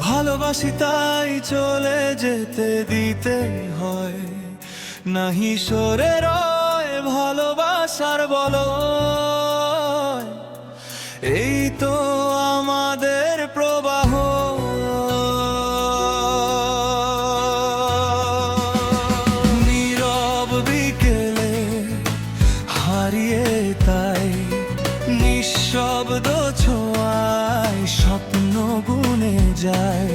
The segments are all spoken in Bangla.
ভালোবাসি তাই চলে যেতে দিতে হয়, নাহি সরে রয় ভালোবাসার বলো। এই তো আমাদের প্রবাহ। নীরব বিকেলে হারিয়ে তাই নিঃশব্দ ছোঁয়ায় স্বপ্ন গুনে যায়।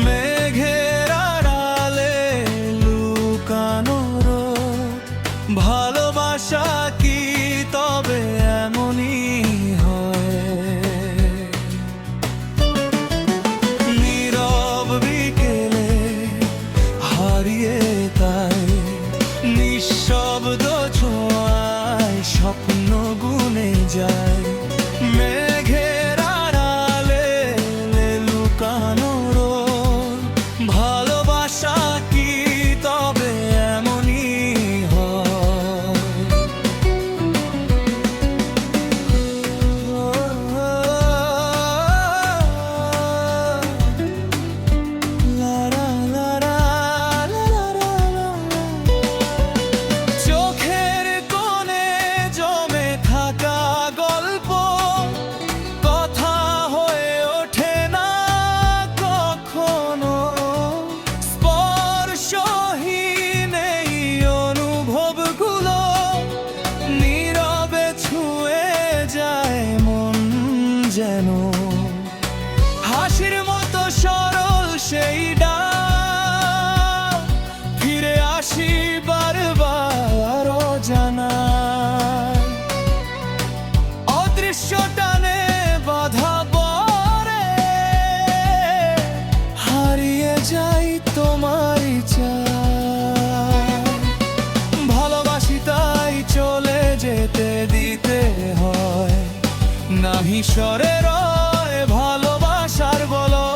মেঘের আড়ালে লুকানো রোদ, ভালোবাসা কি তবে এমনই হয়? নীরব বিকেলে হারিয়ে তাই নিঃশব্দ ছোঁয়ায় স্বপ্ন গুনে যায়। মেঘের আড়ালে লুকানো রোদ, ভালোবাসা কি তবে এমনই হয়? চোখের কোণে জমে থাকা গল্প কথা হয়ে ওঠে না কখনো। স্পর্শহীন এই অনুভবগুলো নীরবে ছুঁয়ে যায় মন যেন। হাসির মতো সরল সেই ডাক, ফিরে আসি বারবার অজানায়। অদৃশ্য টানে বাধা পড়ে হারিয়ে যাই তোমারই চায়। ভালোবাসি তাই চলে যেতে দিতে হয়, নাহি সরে রয় ভালোবাসার বলো।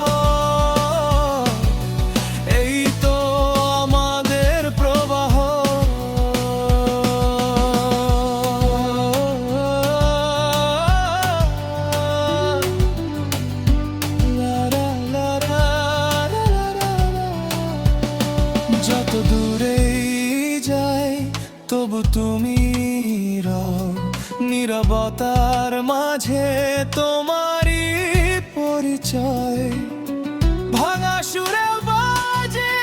এই তো আমাদের প্রবাহ। যত দূরেই যাই তবু তুমি রও, নীরবতার মাঝে তোমারই পরিচয়। ভাঙা সুরে বাজে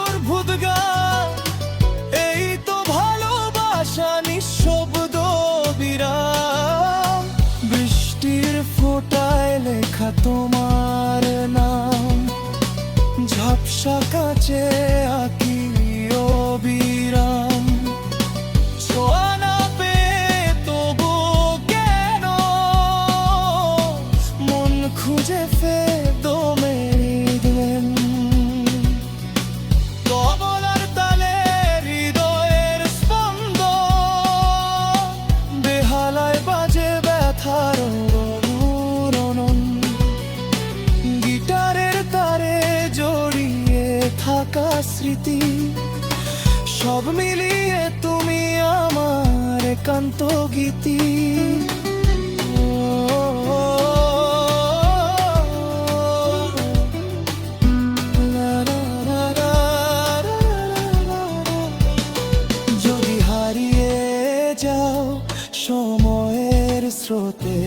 অদ্ভুত গান, এই তো ভালোবাসা নিঃশব্দ বিরাম। বৃষ্টির ফোঁটায় লেখা তোমার নাম, ঝাপসা কাঁচে আঁকি অবিরাম। ছোঁয়া না পেয়ে তবু কেন মন খুঁজে দিলেন। তবলার তালে হৃদয়ের স্পন্দন, বেহালায় বাজে ব্যথার অনুরণন। গিটারের তারে জড়িয়ে থাকা স্মৃতি, সব মিলিয়ে তুমি আমার একান্ত গীতি। যদি হারিয়ে যাও সময়ের স্রোতে,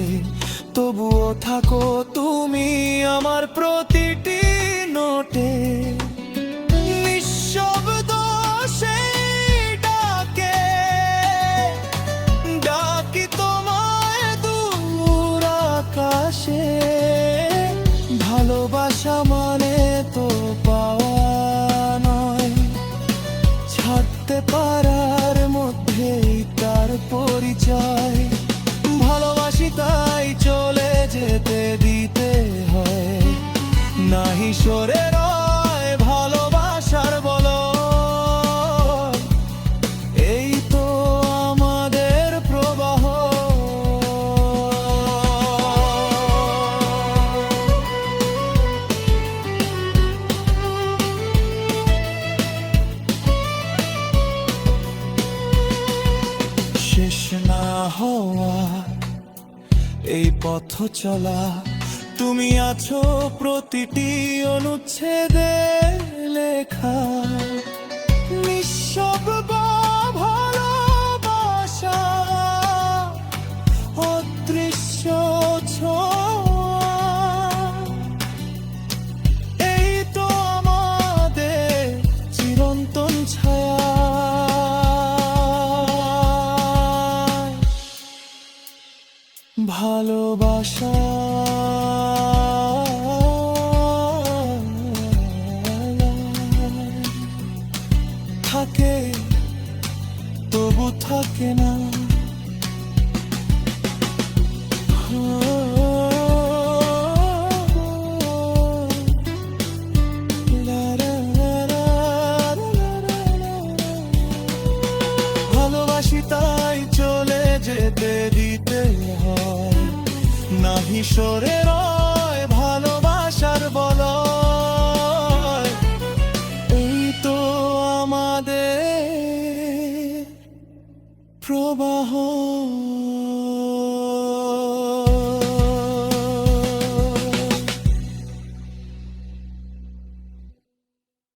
তবুও থাকো তুমি আমার প্রতিটি নোটে। নিঃশব্দ সেই ডাকে ডাকি তোমায় দূর আকাশে। ভালোবাসা মানে তো পাওয়া নয়, ছাড়তে পারার মধ্যেই তার পরিচয়। ভালোবাসি তাই চলে যেতে দিই হওয়া এই পথ চলা, তুমি আছো প্রতিটি অনুচ্ছেদে লেখা। নিঃশব্দ ভালোবাসা, অদৃশ্য ছোঁয়া, এই তো আমাদের চিরন্তন ছায়া। ভালোবাসা থাকে তবু থাকে না। ভালোবাসি তাই চলে যেতে দিতে হয়, নাহি সরে